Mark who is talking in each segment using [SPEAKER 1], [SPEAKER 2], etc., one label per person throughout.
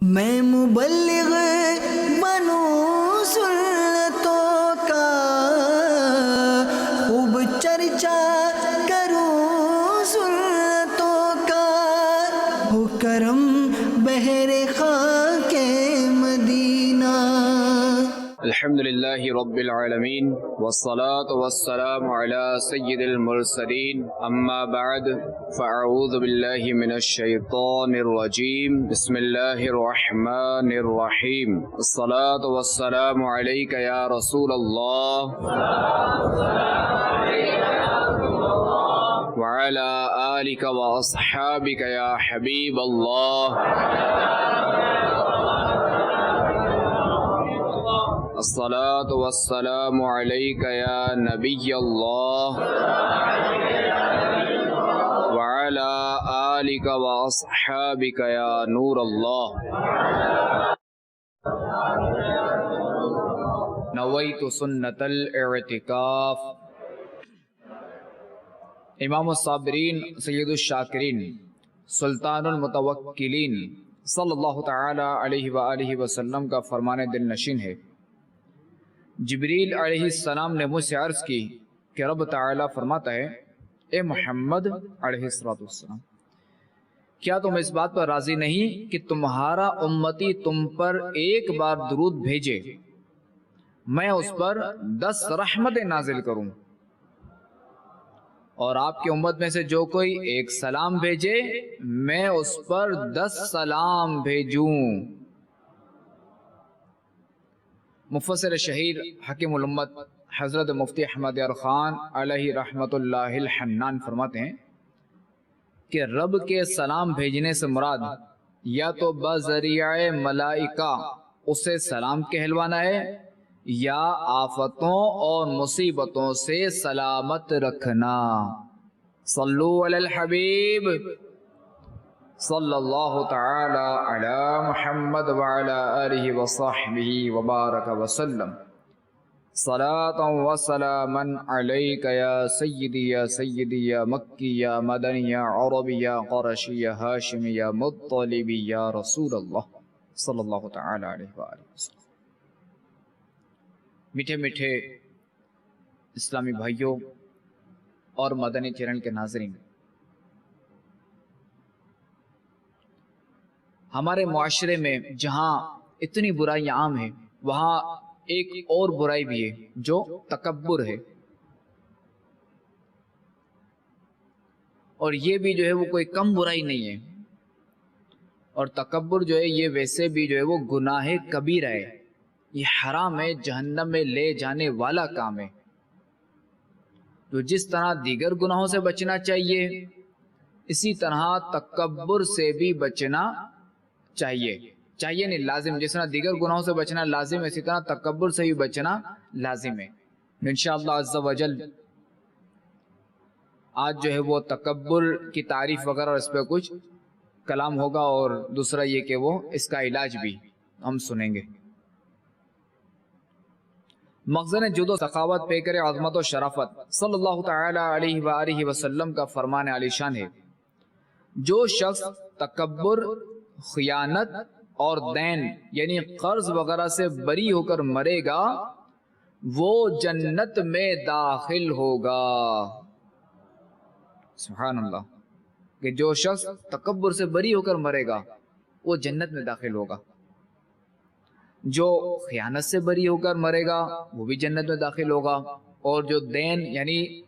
[SPEAKER 1] میں مبلغ بنوں سنتوں کا، خوب چرچا کروں سنتوں کا، ہو کرم بہر خاک مدینہ۔
[SPEAKER 2] الحمدللہ رب العالمین والصلاة والسلام على سید المرسلین، اما بعد فاعوذ باللہ من الشیطان الرجیم، بسم اللہ الرحمن الرحیم۔ الصلاة والسلام علیک یا رسول اللہ وعلى آلک واصحابک یا حبیب اللہ۔ الصلاة والسلام علیک یا نبی اللہ وعلی آلک واصحابک یا نور اللہ۔ نویت سنت الاعتکاف۔ امام الصابرین، سید الشاکرین، سلطان المتوکلین صلی اللہ تعالی علیہ وآلہ وسلم کا فرمان دل نشین ہے۔ جبریل علیہ السلام نے مجھ سے عرض کی کہ رب تعالیٰ فرماتا ہے، اے محمد علیہ السلام، کیا تم اس بات پر راضی نہیں کہ تمہارا امتی تم پر ایک بار درود بھیجے، میں اس پر 10 رحمتیں نازل کروں، اور آپ کی امت میں سے جو کوئی ایک سلام بھیجے میں اس پر 10 سلام بھیجوں۔ مفسر شہیر حکیم الامت حضرت مفتی احمد یار خان علیہ رحمت اللہ الحنان فرماتے ہیں کہ رب کے سلام بھیجنے سے مراد یا تو بذریعہ ملائکہ اسے سلام کہلوانا ہے، یا آفتوں اور مصیبتوں سے سلامت رکھنا۔ صلو علی الحبیب صلی اللہ تعالی علی محمد وعلی آلہ وصحبہ وبارک وسلم۔ صلاة و سلاما علیک یا سیدی یا سیدی یا مکی یا مدنی یا عربی یا قرشی یا ہاشمی یا مطلبی یا رسول اللہ صلی اللہ تعالی علیہ وآلہ وسلم۔ میٹھے میٹھے اسلامی بھائیوں اور مدنی چینل کے ناظرین، ہمارے معاشرے میں جہاں اتنی برائیاں عام ہیں، وہاں ایک اور برائی بھی ہے جو تکبر ہے، اور یہ بھی جو ہے وہ کوئی کم برائی نہیں ہے، اور تکبر جو ہے یہ ویسے بھی جو ہے وہ گناہ کبیرہ ہے، یہ حرام ہے، جہنم میں لے جانے والا کام ہے۔ تو جس طرح دیگر گناہوں سے بچنا چاہیے، اسی طرح تکبر سے بھی بچنا چاہیے نہیں لازم، جس طرح دیگر گناہوں سے بچنا لازم ہے، اسی طرح تکبر سے بھی بچنا لازم ہے۔ انشاءاللہ عز و جل آج جو ہے وہ تکبر کی تعریف وغیرہ اس پہ کچھ کلام ہوگا، اور دوسرا یہ کہ وہ اس کا علاج بھی ہم سنیں گے۔ مخزن جود و سخاوت، پیکر عظمت و شرافت صلی اللہ تعالی علیہ وآلہ وسلم کا فرمان علی شان ہے، جو شخص تکبر، خیانت اور دین یعنی قرض وغیرہ سے بری ہو کر مرے گا وہ جنت میں داخل ہوگا۔ سبحان اللہ، کہ جو شخص تکبر سے بری ہو کر مرے گا وہ جنت میں داخل ہوگا، جو خیانت سے بری ہو کر مرے گا وہ بھی جنت میں داخل ہوگا، اور جو دین یعنی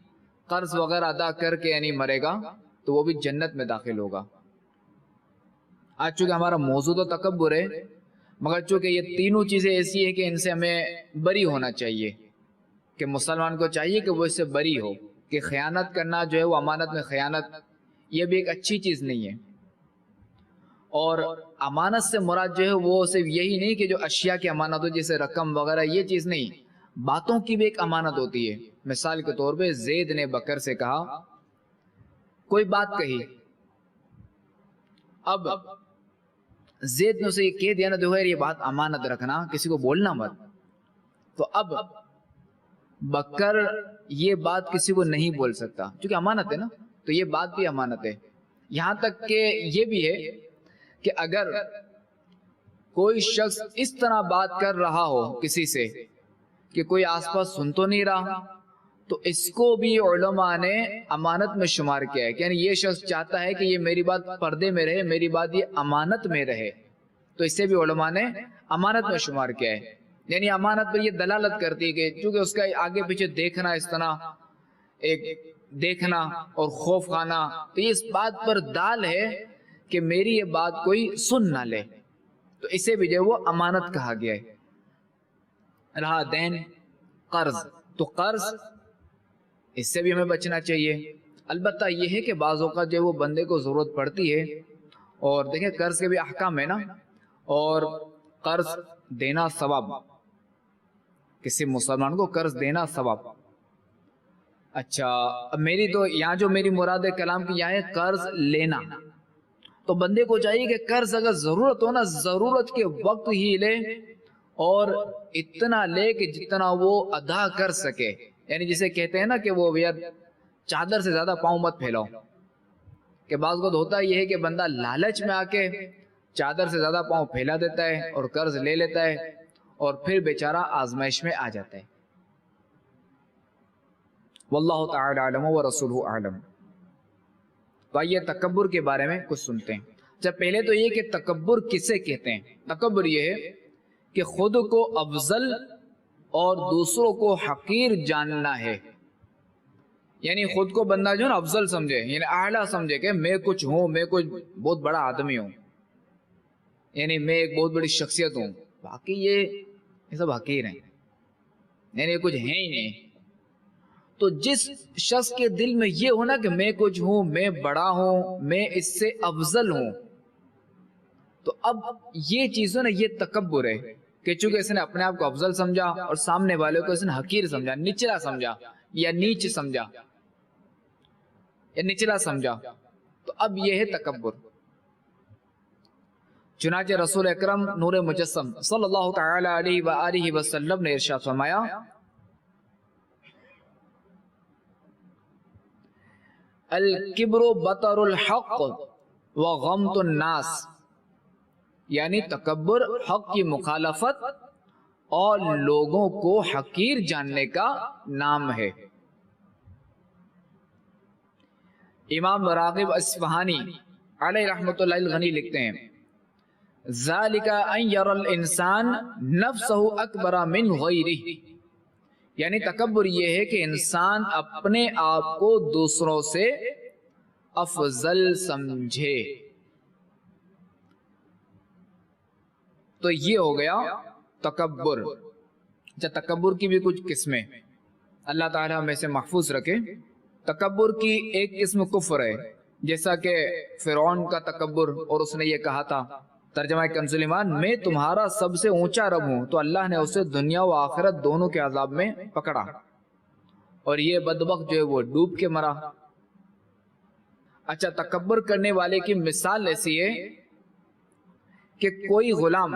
[SPEAKER 2] قرض وغیرہ ادا کر کے یعنی مرے گا تو وہ بھی جنت میں داخل ہوگا۔ آج چونکہ ہمارا موضوع تو تکبر ہے، مگر چونکہ یہ تینوں چیزیں ایسی ہیں کہ ان سے ہمیں بری ہونا چاہیے، کہ مسلمان کو چاہیے کہ وہ اس سے بری ہو، کہ خیانت کرنا جو ہے وہ امانت میں خیانت یہ بھی ایک اچھی چیز نہیں ہے، اور امانت سے مراد جو ہے وہ صرف یہی نہیں کہ جو اشیاء کی امانت ہو جیسے رقم وغیرہ، یہ چیز نہیں، باتوں کی بھی ایک امانت ہوتی ہے۔ مثال کے طور پہ زید نے بکر سے کہا، کوئی بات کہی، اب زید نے اسے یہ کہہ دیا نا، دیکھو یار یہ بات امانت رکھنا، کسی کو بولنا مت، تو اب بکر یہ بات کسی کو نہیں بول سکتا کیونکہ امانت ہے نا، تو یہ بات بھی امانت ہے۔ یہاں تک کہ یہ بھی ہے کہ اگر کوئی شخص اس طرح بات کر رہا ہو کسی سے کہ کوئی آس پاس سن تو نہیں رہا، تو اس کو بھی علماء نے امانت میں شمار کیا ہے، یعنی یہ شخص چاہتا ہے کہ یہ میری بات پردے میں رہے، میری بات یہ امانت میں رہے، تو اس سے بھی علماء نے امانت میں شمار کیا ہے۔ یعنی امانت پر یہ دلالت کرتی ہے کہ چونکہ اس کا آگے پیچھے دیکھنا، اس طرح ایک دیکھنا اور خوف کھانا، تو یہ اس بات پر دال ہے کہ میری یہ بات کوئی سن نہ لے، تو اسے بھی جو وہ امانت کہا گیا ہے۔ رہا دین، قرض، تو قرض اس سے بھی ہمیں بچنا چاہیے۔ البتہ یہ ہے کہ بعض اوقات جو وہ بندے کو ضرورت پڑتی ہے، اور دیکھیں قرض کے بھی احکام ہے نا، اور قرض دینا ثواب، کسی مسلمان کو قرض دینا ثواب۔ اچھا، اب میری تو یہاں جو میری مراد کلام کی یہاں ہے قرض لینا، تو بندے کو چاہیے کہ قرض اگر ضرورت ہو نا، ضرورت کے وقت ہی لے، اور اتنا لے کہ جتنا وہ ادا کر سکے۔ یعنی جسے کہتے ہیں نا کہ وہ یار چادر سے زیادہ پاؤں مت پھیلاؤ، کہ بعض وقت ہوتا یہ ہے کہ بندہ لالچ میں آ کے چادر سے زیادہ پاؤں پھیلا دیتا ہے اور قرض لے لیتا ہے، اور پھر بیچارہ آزمائش میں آ جاتا ہے۔ واللہ تعالی اعلم ورسولہ اعلم۔ تو آئیے تکبر کے بارے میں کچھ سنتے ہیں۔ جب پہلے تو یہ کہ تکبر کسے کہتے ہیں؟ تکبر یہ ہے کہ خود کو افضل اور دوسروں کو حقیر جاننا ہے، یعنی خود کو بندہ جو ہے نا افضل سمجھے، یعنی اعلیٰ سمجھے کہ میں کچھ ہوں، میں کچھ بہت بڑا آدمی ہوں، یعنی میں ایک بہت بڑی شخصیت ہوں، باقی یہ سب حقیر ہیں، یعنی یہ کچھ ہیں ہی نہیں۔ تو جس شخص کے دل میں یہ ہونا کہ میں کچھ ہوں، میں بڑا ہوں، میں اس سے افضل ہوں، تو اب یہ چیزوں نے یہ تکبر ہے کہ چونکہ اس نے اپنے آپ کو افضل سمجھا اور سامنے والے کو اس نے حقیر سمجھا، نچلا سمجھا یا نیچ سمجھا یا نچلا سمجھا، تو اب یہ ہے تکبر۔ چنانچہ رسول اکرم نور مجسم صلی اللہ تعالی علیہ وآلہ وسلم نے ارشاد فرمایا، الکبر بطر الحق وغمط الناس، یعنی تکبر حق کی مخالفت اور لوگوں کو حقیر جاننے کا نام ہے۔ امام راغب اصفہانی علیہ رحمت اللہ الغنی لکھتے ہیں، ذالک ان یری الانسان نفسہ اکبر من غیرہ، یعنی تکبر یہ ہے کہ انسان اپنے آپ کو دوسروں سے افضل سمجھے۔ تو یہ ہو گیا تکبر۔ اچھا، تکبر کی بھی کچھ قسمیں، اللہ تعالی ہمیں سے محفوظ رکھے۔ تکبر کی ایک قسم کفر ہے، جیسا کہ فرعون کا تکبر، اور اس نے یہ کہا تھا، ترجمہ کنز ایمان، میں تمہارا سب سے اونچا رب ہوں، تو اللہ نے اسے دنیا و آخرت دونوں کے عذاب میں پکڑا، اور یہ بدبخت جو ہے وہ ڈوب کے مرا۔ اچھا، تکبر کرنے والے کی مثال ایسی ہے کہ کوئی غلام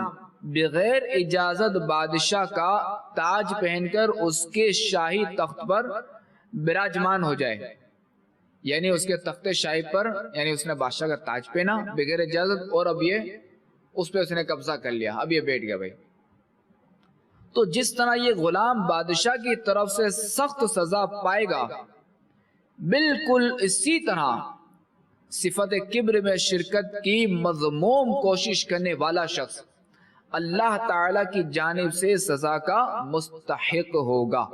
[SPEAKER 2] بغیر اجازت بادشاہ کا تاج پہن کر اس کے شاہی تخت پر براجمان ہو جائے، یعنی اس کے تخت شاہی پر، یعنی اس نے بادشاہ کا تاج پہنا بغیر اجازت، اور اب یہ اس پہ اس نے قبضہ کر لیا، اب یہ بیٹھ گیا بھائی۔ تو جس طرح یہ غلام بادشاہ کی طرف سے سخت سزا پائے گا، بالکل اسی طرح صفت کبر میں شرکت کی مذموم کوشش کرنے والا شخص اللہ تعالی کی جانب سے سزا کا مستحق ہوگا۔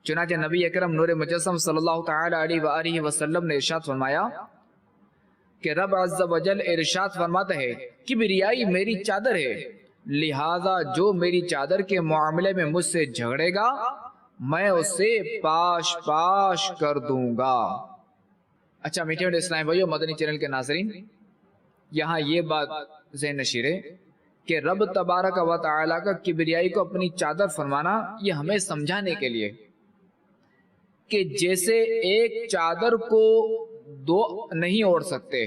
[SPEAKER 2] چنانچہ نبی اکرم نور مجسم صلی اللہ تعالی علیہ وآلہ وسلم نے ارشاد فرمایا کہ رب عز و جل ارشاد فرماتا ہے، کبریائی میری چادر ہے، لہذا جو میری چادر کے معاملے میں مجھ سے جھگڑے گا میں اسے پاش پاش کر دوں گا۔ اچھا میٹھے میٹھے اسلام بھائیو، مدنی چینل کے ناظرین، یہاں یہ بات ذہن نشین ہے کہ رب تبارک و تعالی کا کبریائی کو اپنی چادر فرمانا، یہ ہمیں سمجھانے کے لیے کہ جیسے ایک چادر کو دو نہیں اوڑھ سکتے،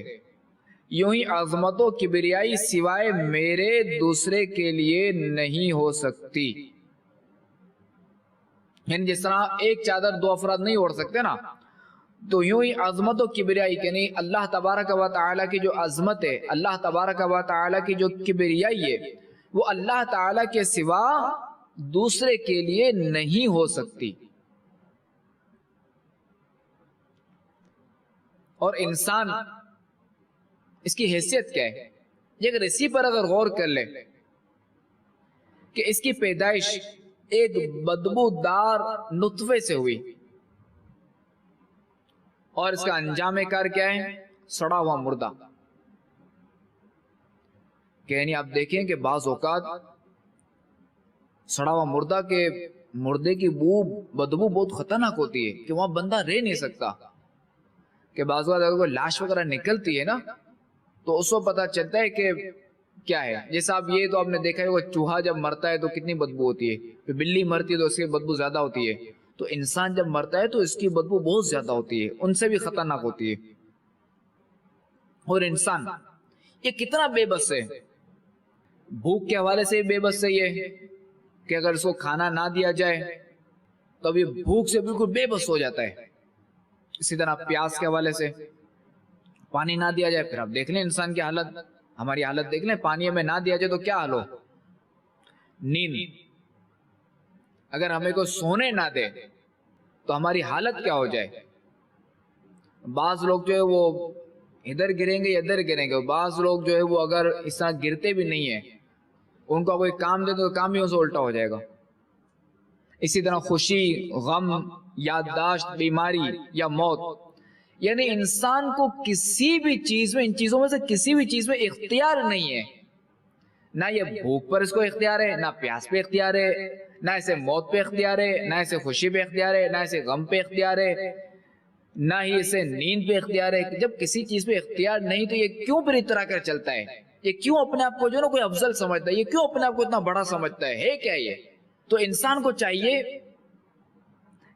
[SPEAKER 2] یوں ہی عظمت و کبریائی سوائے میرے دوسرے کے لیے نہیں ہو سکتی۔ یعنی جس طرح ایک چادر دو افراد نہیں اوڑھ سکتے نا، تو یوں ہی عظمت و کبریائی یعنی اللہ تبارک و تعالیٰ کی جو عظمت ہے، اللہ تبارک و تعالیٰ کی جو کبریائی ہے، وہ اللہ تعالیٰ کے سوا دوسرے کے لیے نہیں ہو سکتی۔ اور انسان اس کی حیثیت کیا ہے، یہ اگر اسی پر اگر غور کر لے کہ اس کی پیدائش ایک بدبودار نطفے سے ہوئی اور اس کا انجام کار کیا ہے، سڑا ہوا مردہ۔ کہ یعنی آپ دیکھیں کہ بعض اوقات سڑا ہوا مردہ کے مردے کی بدبو بہت خطرناک ہوتی ہے کہ وہاں بندہ رہ نہیں سکتا۔ کہ بعض اوقات اگر کوئی لاش وغیرہ نکلتی ہے نا تو اس کو پتہ چلتا ہے کہ کیا ہے۔ جیسا آپ یہ تو آپ نے دیکھا ہے وہ چوہا جب مرتا ہے تو کتنی بدبو ہوتی ہے، پھر بلی مرتی ہے تو اس کی بدبو زیادہ ہوتی ہے، تو انسان جب مرتا ہے تو اس کی بدبو بہت زیادہ ہوتی ہے، ان سے بھی خطرناک ہوتی ہے۔ اور انسان یہ کتنا بے بس ہے، بھوک کے حوالے سے بے بس ہے یہ کہ اگر اس کو کھانا نہ دیا جائے تو اب یہ بھوک سے بالکل بے بس ہو جاتا ہے۔ اسی طرح پیاس کے حوالے سے پانی نہ دیا جائے، پھر آپ دیکھ لیں انسان کی حالت، ہماری حالت دیکھ لیں، پانی ہمیں نہ دیا جائے تو کیا حال ہو۔ نیند، اگر ہمیں کوئی سونے نہ دے تو ہماری حالت کیا ہو جائے۔ بعض لوگ جو ہے وہ ادھر گریں گے یا ادھر گریں گے، بعض لوگ جو ہے وہ اگر اس طرح گرتے بھی نہیں ہیں، ان کو کوئی کام دے تو کام ہی ان سے الٹا ہو جائے گا۔ اسی طرح خوشی، غم، یادداشت، بیماری یا موت، یعنی انسان کو کسی بھی چیز میں، ان چیزوں میں سے کسی بھی چیز میں اختیار نہیں ہے۔ نہ یہ بھوک پر اس کو اختیار ہے، نہ پیاس پہ اختیار ہے، نہ اسے موت پہ اختیار ہے، نہ اسے خوشی پہ اختیار ہے، نہ اسے غم پہ اختیار ہے، نہ ہی اسے نیند پہ اختیار ہے۔ جب کسی چیز پہ اختیار نہیں تو یہ کیوں پھر اترا کر چلتا ہے، یہ کیوں اپنے آپ کو جو نا کوئی افضل سمجھتا ہے، یہ کیوں اپنے آپ کو اتنا بڑا سمجھتا ہے کیا یہ؟ تو انسان کو چاہیے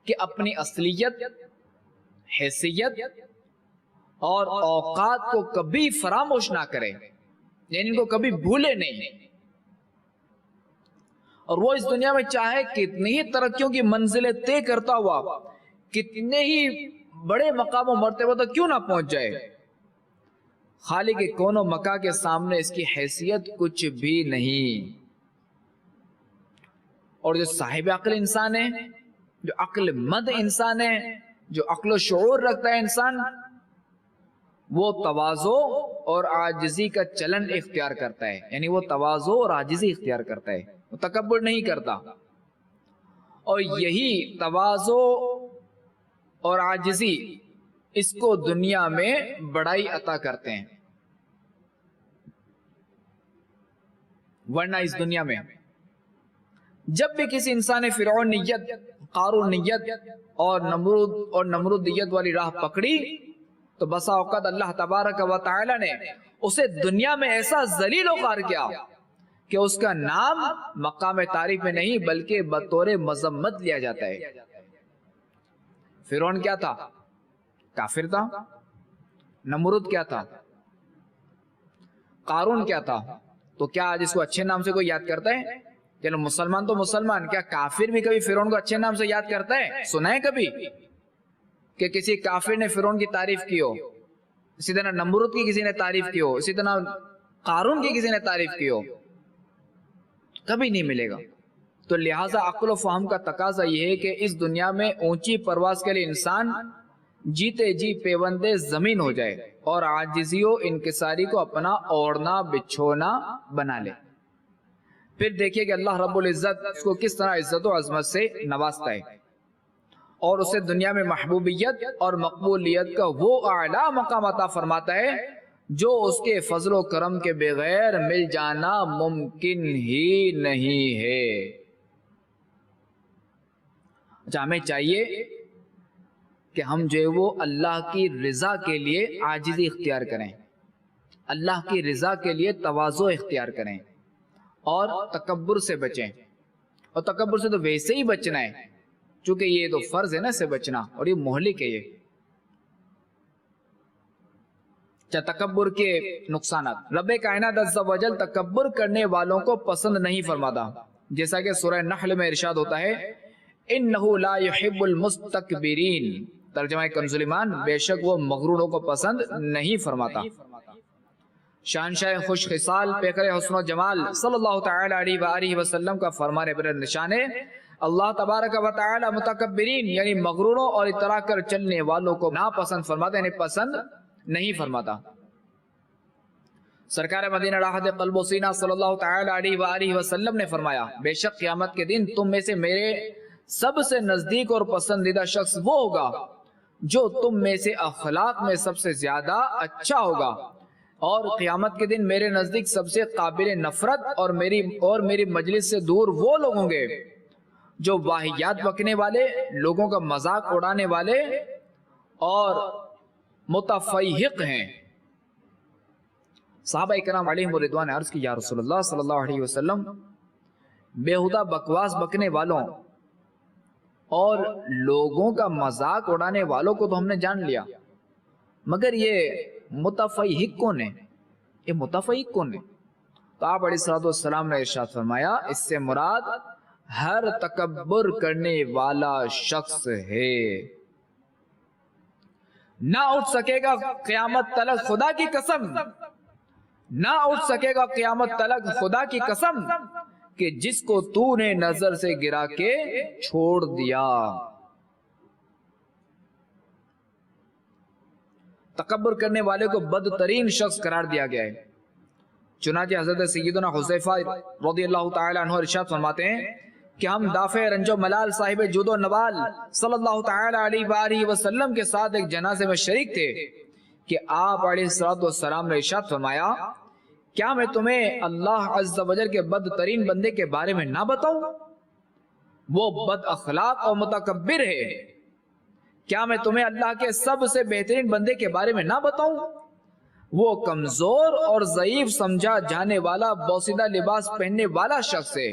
[SPEAKER 2] کہ اپنی اصلیت، حیثیت اور اوقات کو کبھی فراموش نہ کرے، یعنی ان کو کبھی بھولے نہیں، اور وہ اس دنیا میں چاہے کتنی ہی ترقیوں کی منزلیں طے کرتا ہوا، کتنے ہی بڑے مقام و مرتبہ تک کیوں نہ پہنچ جائے، خالق کے کون و مکاں کے سامنے اس کی حیثیت کچھ بھی نہیں۔ اور جو صاحب عقل انسان ہے، جو عقل مند انسان ہے، جو عقل و شعور رکھتا ہے انسان، وہ تواضع اور عاجزی کا چلن اختیار کرتا ہے، یعنی وہ تواضع اور عاجزی اختیار کرتا ہے، وہ تکبر نہیں کرتا۔ اور یہی تواضع اور عاجزی اس کو دنیا میں بڑائی عطا کرتے ہیں، ورنہ اس دنیا میں جب بھی کسی انسان نے فرعونیت، قارونیت اور نمرودیت والی راہ پکڑی تو بسا اوقات اللہ تبارک و تعالی نے اسے دنیا میں ایسا ذلیل و خوار کیا کہ اس کا نام مقام تعریف میں نہیں بلکہ بطور مذمت لیا جاتا ہے۔ فرعون کیا تھا؟ کافر تھا۔ نمرود کیا تھا؟ قارون کیا تھا؟ تو کیا آج اس کو اچھے نام سے کوئی یاد کرتا ہے؟ چلو مسلمان تو مسلمان، کیا کافر بھی کبھی فرعون کو اچھے نام سے یاد کرتا ہے؟ سنا ہے کبھی کہ کسی کافر نے فرعون کی تعریف کی ہو، اسی طرح نمرود کی کسی نے تعریف کی ہو، اسی طرح قارون کی کسی نے تعریف کی ہو؟ کبھی نہیں ملے گا۔ تو لہٰذا عقل و فہم کا تقاضا یہ ہے کہ اس دنیا میں اونچی پرواز کے لیے انسان جیتے جی پیوندے زمین ہو جائے اور عاجزی و انکساری کو اپنا اوڑھنا بچھونا بنا لے۔ پھر دیکھیے کہ اللہ رب العزت اس کو کس طرح عزت و عظمت سے نوازتا ہے اور اسے دنیا میں محبوبیت اور مقبولیت کا وہ اعلیٰ مقام عطا فرماتا ہے جو اس کے فضل و کرم کے بغیر مل جانا ممکن ہی نہیں ہے۔ اچھا، ہمیں چاہیے کہ ہم جو ہے وہ اللہ کی رضا کے لیے عاجزی اختیار کریں، اللہ کی رضا کے لیے تواضع اختیار کریں اور تکبر سے بچیں۔ اور تکبر سے تو ویسے ہی بچنا ہے چونکہ یہ تو فرض ہے نا سے بچنا، اور یہ مہلک ہے یہ۔ تکبر کے نقصانات، رب کائنات عز و جل تکبر کرنے والوں کو پسند نہیں فرماتا، جیسا کہ سورہ نحل میں ارشاد ہوتا ہے، انہ لا يحب المستکبرین، ترجمہ کنز ایمان، بے شک وہ مغروروں کو پسند نہیں فرماتا۔ شہنشاہ خوش خصال پیکر حسن و جمال صلی اللہ تعالی علیہ وآلہ وسلم کا فرمان بلند نشان ہے، اللہ تبارک و تعالی متکبرین یعنی مغروروں اور اترا کر چلنے والوں کو ناپسند فرماتا، یعنی پسند نہیں فرماتا۔ سرکار مدینہ راحت قلب و سینہ صلی اللہ تعالی علیہ وآلہ وسلم نے فرمایا، بے شک قیامت کے دن تم میں سے میرے سب سے نزدیک اور پسندیدہ شخص وہ ہوگا جو تم میں سے اخلاق میں سب سے زیادہ اچھا ہوگا، اور قیامت کے دن میرے نزدیک سب سے قابل نفرت اور میری مجلس سے دور وہ لوگ ہوں گے جو واہیات بکنے والے، لوگوں کا مذاق اڑانے والے اور متفیہق ہیں۔ صحابہ اکرام علیہم رضوان نے عرض کی، یا رسول اللہ صلی اللہ علیہ وسلم، بیہودہ بکواس بکنے والوں اور لوگوں کا مذاق اڑانے والوں کو تو ہم نے جان لیا، مگر یہ متفیہق کون ہے؟ یہ متفیہق کون ہے؟ تو آپ علیہ السلام نے ارشاد فرمایا، اس سے مراد ہر تکبر کرنے والا شخص ہے، نہ اٹھ سکے گا قیامت تلک، خدا کی قسم نہ اٹھ سکے گا قیامت تلک، خدا کی قسم، کہ جس کو تو نے نظر سے گرا کے چھوڑ دیا۔ تکبر کرنے والے کو بدترین شخص قرار دیا گیا ہے۔ چنانچہ حضرت سیدنا حذیفہ رضی اللہ تعالی عنہ ارشاد فرماتے ہیں کہ ہم دافع رنج و ملال صاحب جود و نوال صلی اللہ تعالی علیہ وآلہ وسلم کے ساتھ ایک جنازے میں شریک تھے کہ آپ علیہ السلام نے ارشاد فرمایا، کیا میں تمہیں اللہ عز و جل کے بدترین بندے کے بارے میں نہ بتاؤں؟ وہ بد اخلاق اور متکبر ہے۔ کیا میں تمہیں اللہ کے سب سے بہترین بندے کے بارے میں نہ بتاؤں؟ وہ کمزور اور ضعیف سمجھا جانے والا بوسیدہ لباس پہننے والا شخص ہے،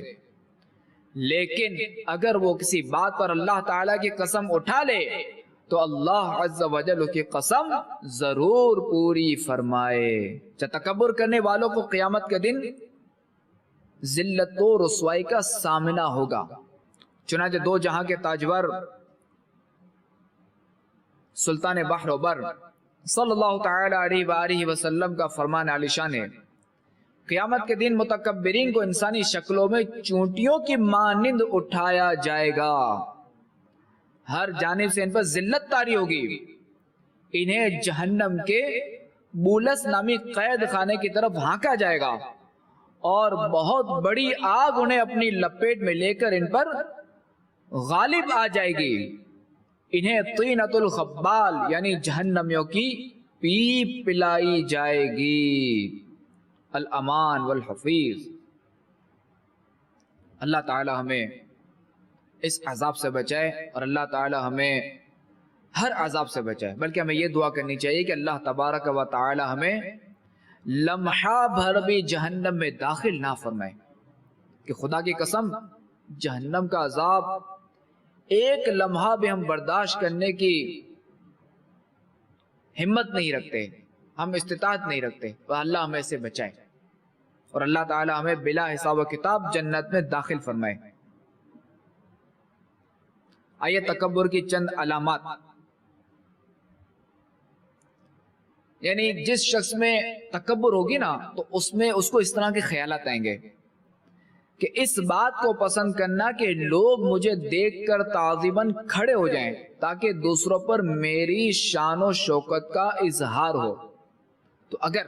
[SPEAKER 2] لیکن اگر وہ کسی بات پر اللہ تعالیٰ کی قسم اٹھا لے تو اللہ عز و جل کی قسم ضرور پوری فرمائے۔ تکبر کرنے والوں کو قیامت کے دن ذلت و رسوائی کا سامنا ہوگا۔ چنانچہ دو جہاں کے تاجور سلطان بحر و بر صلی اللہ تعالی علیہ وآلہ وسلم کا فرمان عالی شان ہے، قیامت کے دن متکبرین کو انسانی شکلوں میں چونٹیوں کی مانند اٹھایا جائے گا، ہر جانب سے ان پر ذلت طاری ہوگی، انہیں جہنم کے بولس نامی قید خانے کی طرف ہانکا جائے گا، اور بہت بڑی آگ انہیں اپنی لپیٹ میں لے کر ان پر غالب آ جائے گی، انہیں طینۃ الخبال یعنی جہنمیوں کی پیپ پلائی جائے گی۔ الامان والحفیظ۔ اللہ تعالی ہمیں اس عذاب سے بچائے، اور اللہ تعالی ہمیں ہر عذاب سے بچائے، بلکہ ہمیں یہ دعا کرنی چاہیے کہ اللہ تبارک و تعالی ہمیں لمحہ بھر بھی جہنم میں داخل نہ فرمائے، کہ خدا کی قسم جہنم کا عذاب ایک لمحہ بھی ہم برداشت کرنے کی ہمت نہیں رکھتے، ہم استطاعت نہیں رکھتے، تو اللہ ہمیں سے بچائے، اور اللہ تعالی ہمیں بلا حساب و کتاب جنت میں داخل فرمائے۔ آئیے تکبر کی چند علامات، یعنی جس شخص میں تکبر ہوگی نا تو اس کو اس طرح کے خیالات آئیں گے کہ اس بات کو پسند کرنا کہ لوگ مجھے دیکھ کر تعظیماً کھڑے ہو جائیں تاکہ دوسروں پر میری شان و شوکت کا اظہار ہو۔ تو اگر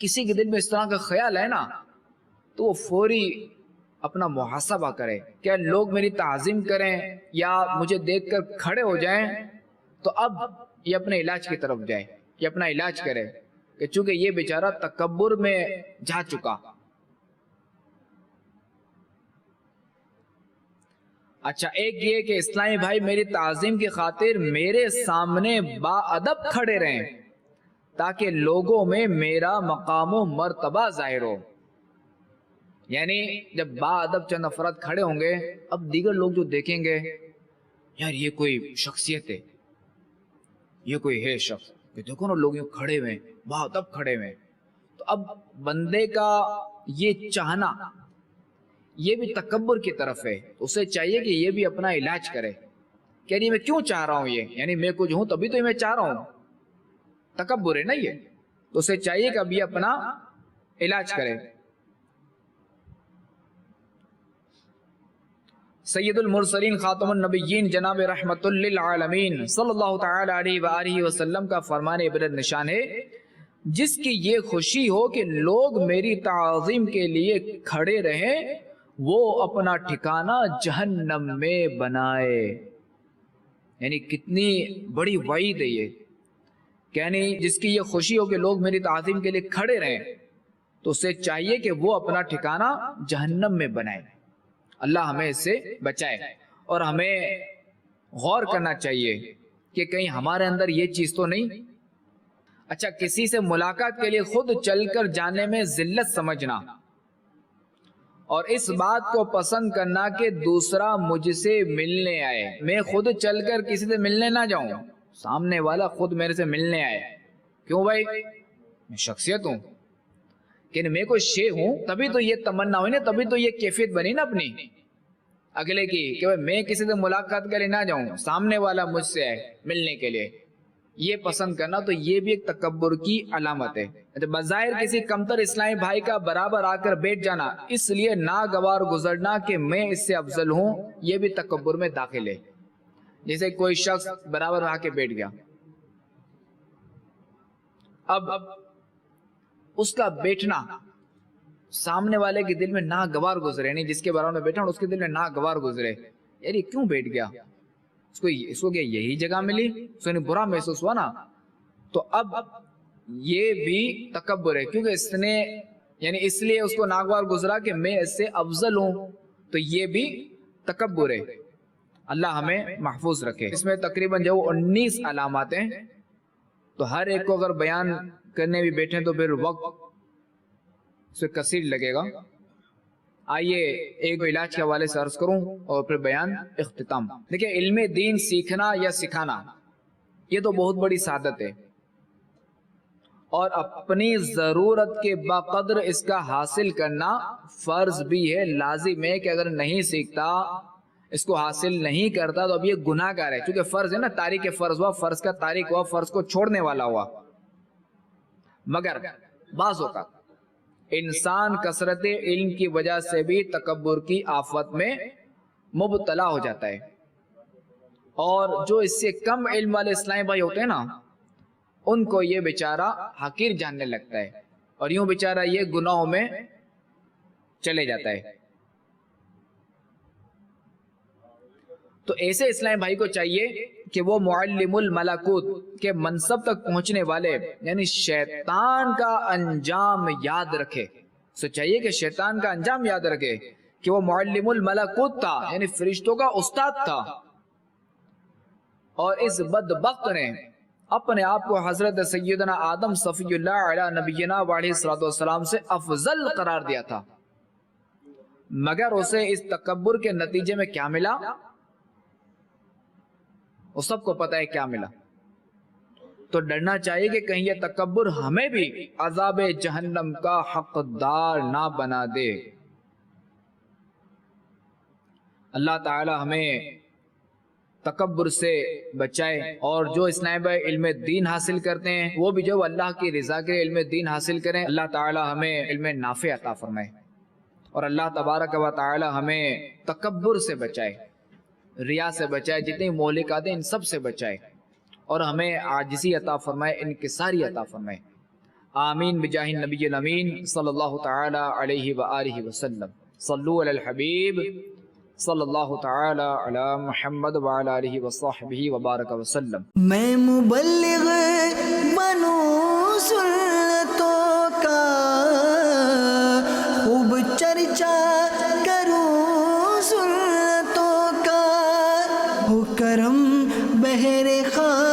[SPEAKER 2] کسی کے دل میں اس طرح کا خیال ہے نا تو وہ فوری اپنا محاسبہ کرے، کیا لوگ میری تعظیم کریں یا مجھے دیکھ کر کھڑے ہو جائیں، تو اب یہ اپنے علاج کی طرف جائے، یہ اپنا علاج کرے، کہ چونکہ یہ بیچارہ تکبر میں جا چکا۔ اچھا، ایک یہ کہ اسلامی بھائی میری تعظیم کی خاطر میرے سامنے با ادب کھڑے رہیں تاکہ لوگوں میں میرا مقام و مرتبہ ظاہر ہو۔ یعنی جب با ادب چند افراد کھڑے ہوں گے، اب دیگر لوگ جو دیکھیں گے یار یہ کوئی شخصیت ہے، یہ کوئی ہے شخص، کہ دیکھو نا لوگ یوں کھڑے ہوئے، با ادب کھڑے ہوئے، تو اب بندے کا یہ چاہنا یہ بھی تکبر کی طرف ہے، اسے چاہیے کہ یہ بھی اپنا علاج کرے، کہ یعنی میں کیوں چاہ رہا ہوں یہ، یعنی میں کچھ ہوں تبھی تو میں چاہ رہا ہوں، تکبر ہے نا یہ. تو اسے چاہیے کہ اب یہ اپنا علاج کرے. سید المرسلین خاتم النبیین جناب رحمت للعالمین صلی اللہ تعالی علیہ وآلہ وسلم کا فرمان عبرت نشان ہے، جس کی یہ خوشی ہو کہ لوگ میری تعظیم کے لیے کھڑے رہیں، وہ اپنا ٹھکانہ جہنم میں بنائے. یعنی کتنی بڑی وعید ہے یہ، یعنی جس کی یہ خوشی ہو کہ لوگ میری تعظیم کے لیے کھڑے رہیں تو اسے چاہیے کہ وہ اپنا ٹھکانہ جہنم میں بنائے. اللہ ہمیں اس سے بچائے. اور ہمیں غور کرنا چاہیے کہ کہیں ہمارے اندر یہ چیز تو نہیں. اچھا، کسی سے ملاقات کے لیے خود چل کر جانے میں ذلت سمجھنا اور اس بات کو پسند کرنا کہ دوسرا مجھ سے ملنے آئے. میں خود چل کر کسی سے ملنے نہ جاؤں، سامنے والا خود میرے سے ملنے آئے. کیوں بھائی؟ میں شخصیت ہوں کہ میں کوئی شے ہوں، تبھی تو یہ تمنا ہوئی نا، تبھی تو یہ کیفیت بنی نا اپنی اگلے کی کہ میں کسی سے ملاقات کے لیے نہ جاؤں، سامنے والا مجھ سے آئے ملنے کے لیے. یہ پسند کرنا تو یہ بھی ایک تکبر کی علامت ہے. بظاہر کسی کمتر اسلامی بھائی کا برابر آ کر بیٹھ جانا، اس لیے ناگوار گزرنا کہ میں اس سے افضل ہوں، یہ بھی تکبر میں داخل ہے. جیسے کوئی شخص برابر آ کے بیٹھ گیا، اب اس کا بیٹھنا سامنے والے کے دل میں ناگوار گزرے، یعنی جس کے برابر میں بیٹھا اس کے دل میں ناگوار گزرے، یعنی کیوں بیٹھ گیا، اس کو کیا یہی جگہ ملی، اس کو برا محسوس ہوا نا. تو اب یہ بھی تکبر ہے، کیونکہ اس نے یعنی اس لیے اس کو ناگوار گزرا کہ میں اس سے افضل ہوں، تو یہ بھی تکبر ہے. اللہ ہمیں محفوظ رکھے. اس میں تقریباً جو 19 علامات ہیں، تو ہر ایک کو اگر بیان کرنے بھی بیٹھیں تو پھر وقت سے کثیر لگے گا. آئیے ایک علاج کے حوالے سے عرض کروں اور پھر بیان اختتام. دیکھیں، علم دین سیکھنا یا سکھانا یہ تو بہت بڑی سعادت ہے، اور اپنی ضرورت کے بقدر اس کا حاصل کرنا فرض بھی ہے، لازم ہے کہ اگر نہیں سیکھتا، اس کو حاصل نہیں کرتا تو اب یہ گناہ گار ہے. چونکہ فرض ہے نا، تاریک فرض ہوا، فرض کا تاریک ہوا، فرض کو چھوڑنے والا ہوا. مگر بعض اوقات انسان کثرت علم کی وجہ سے بھی تکبر کی آفت میں مبتلا ہو جاتا ہے، اور جو اس سے کم علم والے اسلامی بھائی ہوتے ہیں نا، ان کو یہ بیچارہ حقیر جاننے لگتا ہے، اور یوں بیچارہ یہ گناہوں میں چلے جاتا ہے. تو ایسے اسلامی بھائی کو چاہیے کہ وہ معلم الملکوت کے منصب تک پہنچنے والے یعنی شیطان کا انجام یاد رکھے. سو چاہیے کہ شیطان کا انجام یاد رکھے کہ وہ معلم الملکوت تھا، یعنی فرشتوں کا استاد تھا، اور اس بدبخت نے اپنے آپ کو حضرت سیدنا آدم صفی اللہ علیہ نبینا علیہ السلام سے افضل قرار دیا تھا. مگر اسے اس تکبر کے نتیجے میں کیا ملا؟ وہ سب کو پتا ہے کیا ملا. تو ڈرنا چاہیے کہ کہیں یہ تکبر ہمیں بھی عذاب جہنم کا حقدار نہ بنا دے. اللہ تعالی ہمیں تکبر سے بچائے، اور جو اسلامی بھائی علم دین حاصل کرتے ہیں وہ بھی جو اللہ کی رضا کے علم دین حاصل کریں. اللہ تعالی ہمیں علم نافع عطا فرمائے، اور اللہ تبارک و تعالی ہمیں تکبر سے بچائے، ریا سے بچائے، جتنی مہلکات ہیں ان سب سے بچائے، اور ہمیں عاجزی عطا فرمائے، انکساری عطا فرمائے. آمین بجاہ النبی الامین صلی اللہ تعالی علیہ وآلہ وسلم. صلو علی الحبیب صلی اللہ تعالی علی محمد وعلی آلہ وصحبہ وبارک وسلم.
[SPEAKER 1] میں مبلغ بنوں سنتوں کا، خوب چرچا کروں سنتوں کا، ہو کرم بہر خواہ